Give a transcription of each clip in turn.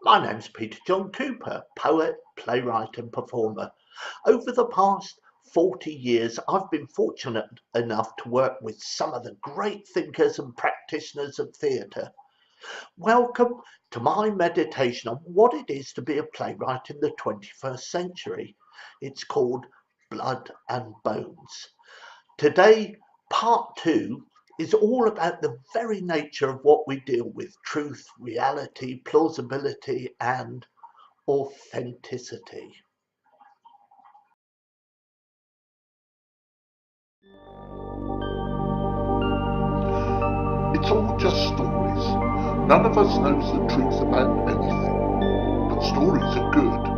My name's Peter John Cooper, poet, playwright and performer. Over the past 40 years, I've been fortunate enough to work with some of the great thinkers and practitioners of theatre. Welcome to my meditation on what it is to be a playwright in the 21st century. It's called Blood and Bones. Today, part two is all about the very nature of what we deal with: truth, reality, plausibility, and authenticity. It's all just stories. None of us knows the truth about anything. But stories are good.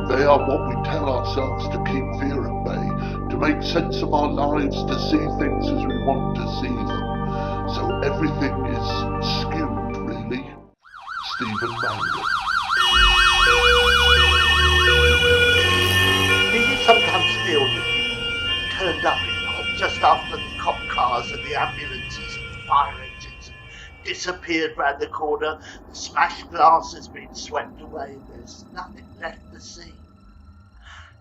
They are what we tell ourselves to keep fear at bay, to make sense of our lives, to see things as we want to see them. So everything is skewed, really. Stephen Mangan. Do you sometimes feel that you turned up in life just after the cop cars and the ambulances and the fire engines have disappeared round the corner, the smashed glass has been swept away and there's nothing left to see?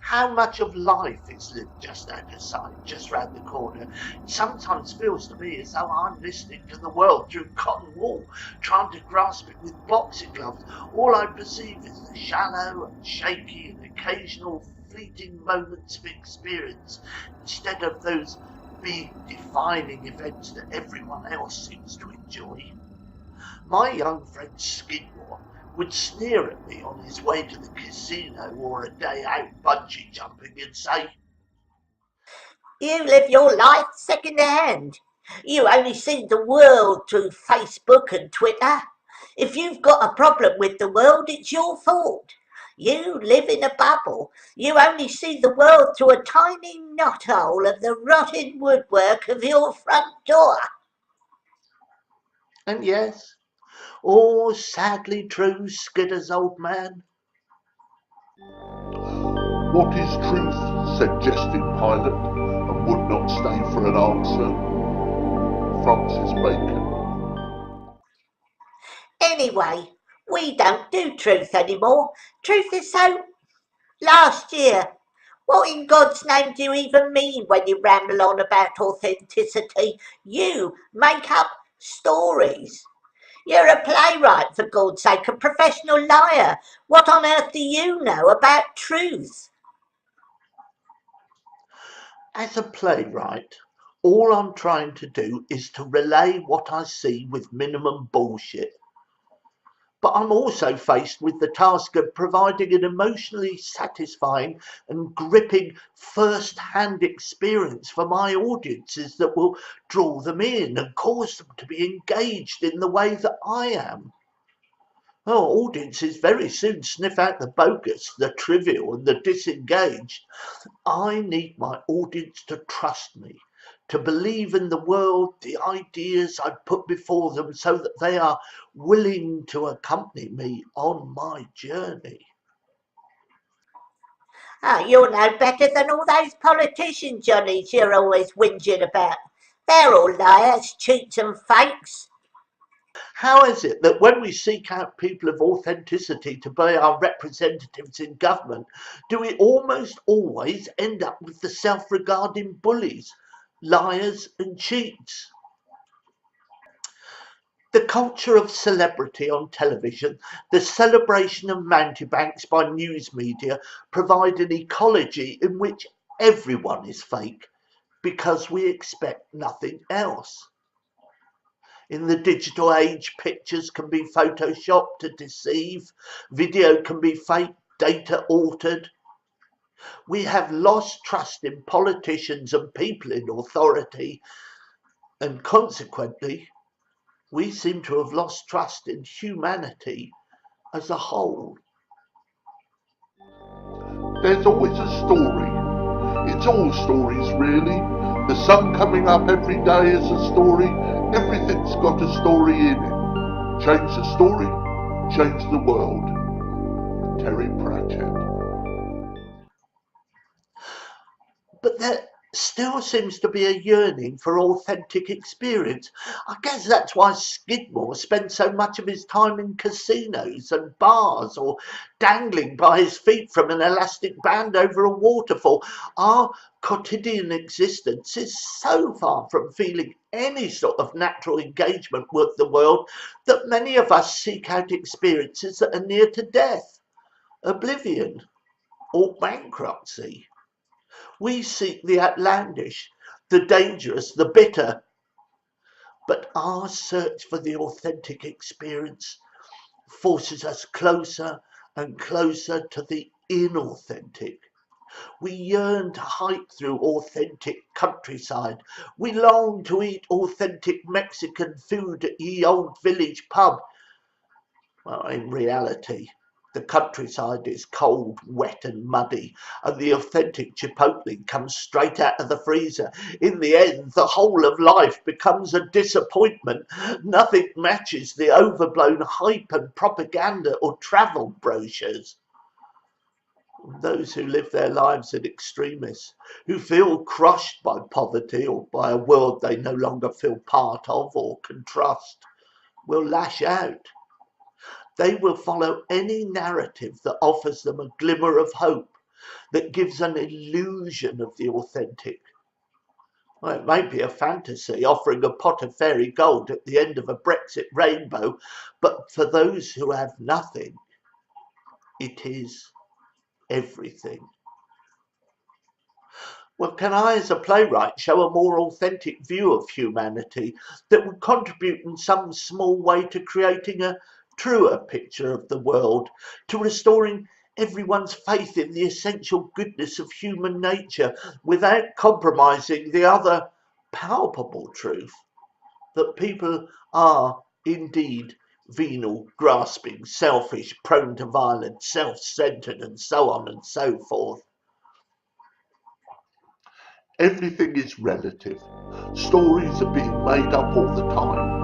How much of life is lived just out of sight, just round the corner? It sometimes feels to me as though I'm listening to the world through cotton wool, trying to grasp it with boxing gloves. All I perceive is the shallow and shaky and occasional fleeting moments of experience, instead of those big defining events that everyone else seems to enjoy. My young friend Skidmore would sneer at me on his way to the casino or a day out bungee jumping and say, "You live your life second hand. You only see the world through Facebook and Twitter. If you've got a problem with the world, it's your fault. You live in a bubble. You only see the world through a tiny knothole of the rotted woodwork of your front door." and yes, oh, sadly true, Skidder's old man. What is truth? Said jesting Pilate, and would not stay for an answer. Francis Bacon. Anyway, we don't do truth anymore. Truth is so last year. What in God's name do you even mean when you ramble on about authenticity? You make up stories. You're a playwright, for God's sake, a professional liar. What on earth do you know about truth? As a playwright, all I'm trying to do is to relay what I see with minimum bullshit. But I'm also faced with the task of providing an emotionally satisfying and gripping first-hand experience for my audiences that will draw them in and cause them to be engaged in the way that I am. Oh, audiences very soon sniff out the bogus, the trivial and the disengaged. I need my audience to trust me, to believe in the world, the ideas I put before them, so that they are willing to accompany me on my journey. Oh, you're no better than all those politician johnnies you're always whinging about. They're all liars, cheats and fakes. How is it that when we seek out people of authenticity to be our representatives in government, do we almost always end up with the self-regarding bullies, liars and cheats? The culture of celebrity on television, the celebration of mountebanks by news media provide an ecology in which everyone is fake because we expect nothing else. In the digital age, pictures can be photoshopped to deceive, video can be fake, data altered. We have lost trust in politicians and people in authority, and consequently, we seem to have lost trust in humanity as a whole. There's always a story. It's all stories, really. The sun coming up every day is a story. Everything's got a story in it. Change the story, change the world. Terry Pratchett. But still seems to be a yearning for authentic experience. I guess that's why Skidmore spends so much of his time in casinos and bars, or dangling by his feet from an elastic band over a waterfall. Our quotidian existence is so far from feeling any sort of natural engagement with the world that many of us seek out experiences that are near to death, oblivion, or bankruptcy. We seek the outlandish, the dangerous, the bitter, but our search for the authentic experience forces us closer and closer to the inauthentic. We yearn to hike through authentic countryside. We long to eat authentic Mexican food at ye old village pub. Well, in reality, the countryside is cold, wet and muddy, and the authentic Chipotle comes straight out of the freezer. In the end, the whole of life becomes a disappointment. Nothing matches the overblown hype and propaganda or travel brochures. Those who live their lives in extremis, who feel crushed by poverty or by a world they no longer feel part of or can trust, will lash out. They will follow any narrative that offers them a glimmer of hope, that gives an illusion of the authentic. Well, it may be a fantasy offering a pot of fairy gold at the end of a Brexit rainbow, but for those who have nothing, it is everything. Well, can I, as a playwright, show a more authentic view of humanity that would contribute in some small way to creating a truer picture of the world, to restoring everyone's faith in the essential goodness of human nature without compromising the other palpable truth that people are indeed venal, grasping, selfish, prone to violence, self-centered, and so on and so forth? Everything is relative. Stories are being made up all the time.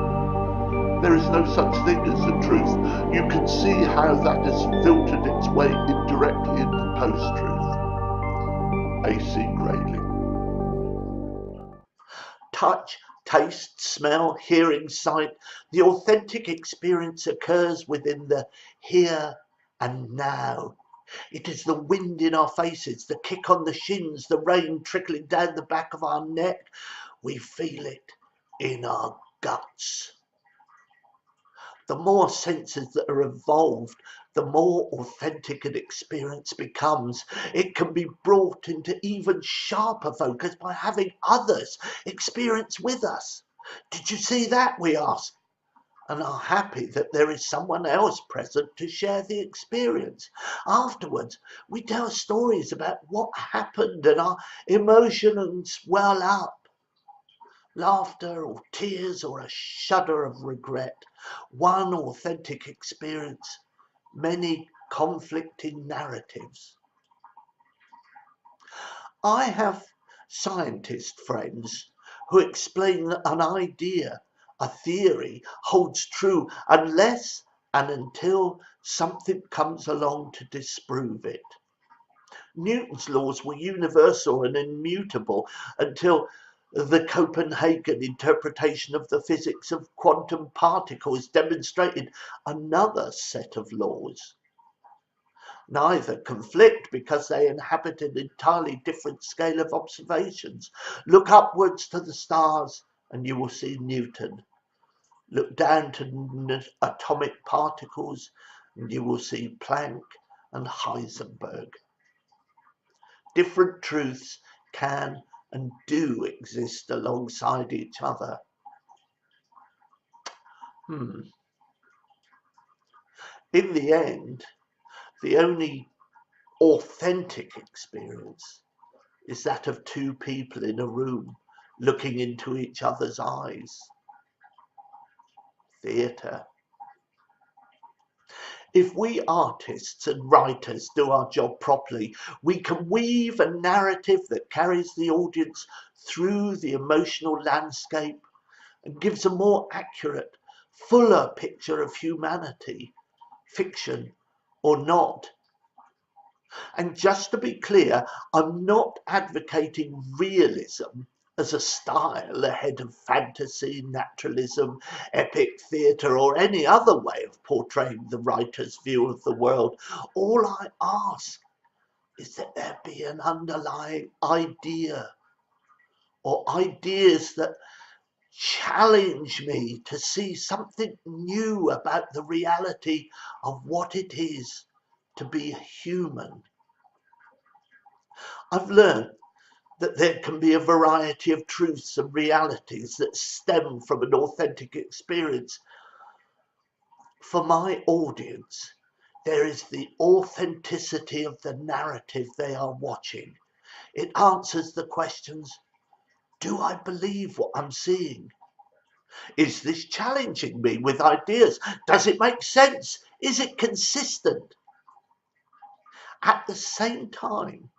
There is no such thing as the truth. You can see how that has filtered its way indirectly into post-truth. A.C. Grayling. Touch, taste, smell, hearing, sight. The authentic experience occurs within the here and now. It is the wind in our faces, the kick on the shins, the rain trickling down the back of our neck. We feel it in our guts. The more senses that are evolved, the more authentic an experience becomes. It can be brought into even sharper focus by having others experience with us. Did you see that, we ask, and are happy that there is someone else present to share the experience. Afterwards, we tell stories about what happened and our emotions well up. Laughter or tears or a shudder of regret. One authentic experience, many conflicting narratives. I have scientist friends who explain that an idea, a theory, holds true unless and until something comes along to disprove it. Newton's laws were universal and immutable until the Copenhagen interpretation of the physics of quantum particles demonstrated another set of laws. Neither conflict because they inhabit an entirely different scale of observations. Look upwards to the stars and you will see Newton. Look down to atomic particles and you will see Planck and Heisenberg. Different truths can and do exist alongside each other. In the end, the only authentic experience is that of two people in a room looking into each other's eyes. Theatre. If we artists and writers do our job properly, we can weave a narrative that carries the audience through the emotional landscape and gives a more accurate, fuller picture of humanity, fiction or not. And just to be clear, I'm not advocating realism as a style ahead of fantasy, naturalism, epic theatre, or any other way of portraying the writer's view of the world. All I ask is that there be an underlying idea, or ideas that challenge me to see something new about the reality of what it is to be human. I've learned that there can be a variety of truths and realities that stem from an authentic experience. For my audience, there is the authenticity of the narrative they are watching. It answers the questions, do I believe what I'm seeing? Is this challenging me with ideas? Does it make sense? Is it consistent? At the same time,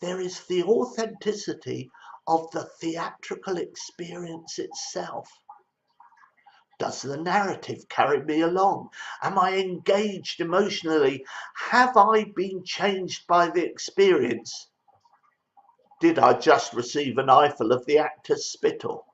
there is the authenticity of the theatrical experience itself. Does the narrative carry me along? Am I engaged emotionally? Have I been changed by the experience? Did I just receive an eyeful of the actor's spittle?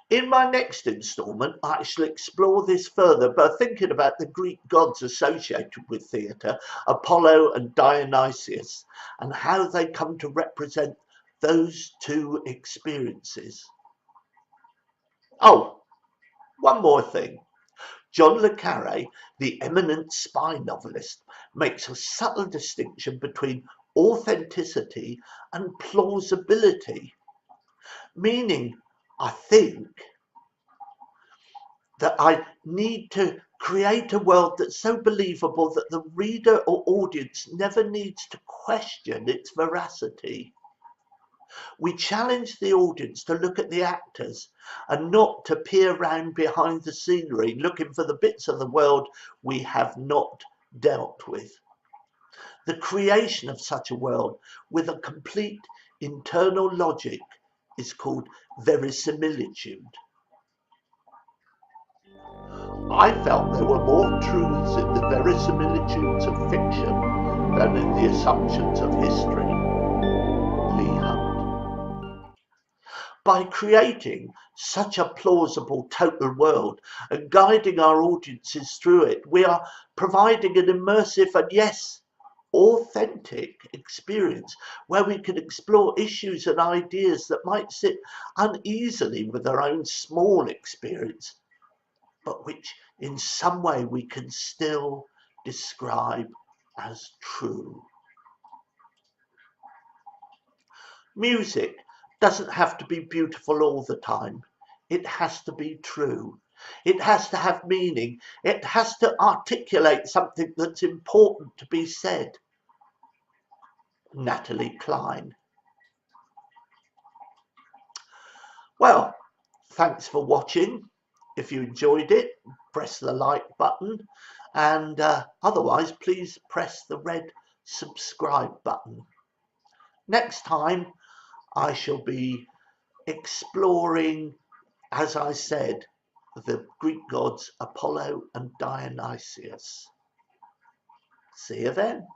In my next instalment, I shall explore this further by thinking about the Greek gods associated with theatre, Apollo and Dionysius, and how they come to represent those two experiences. Oh, one more thing. John le Carré, the eminent spy novelist, makes a subtle distinction between authenticity and plausibility, meaning, I think, that I need to create a world that's so believable that the reader or audience never needs to question its veracity. We challenge the audience to look at the actors and not to peer round behind the scenery looking for the bits of the world we have not dealt with. The creation of such a world with a complete internal logic is called verisimilitude. I felt there were more truths in the verisimilitudes of fiction than in the assumptions of history. Leigh Hunt. By creating such a plausible total world and guiding our audiences through it, we are providing an immersive and, yes, authentic experience where we can explore issues and ideas that might sit uneasily with our own small experience, but which in some way we can still describe as true. Music doesn't have to be beautiful all the time. It has to be true. It has to have meaning. It has to articulate something that's important to be said. Natalie Klein. Well, thanks for watching. If you enjoyed it, press the like button, and otherwise please press the red subscribe button. Next time I shall be exploring, as I said, the Greek gods Apollo and Dionysius. See you then.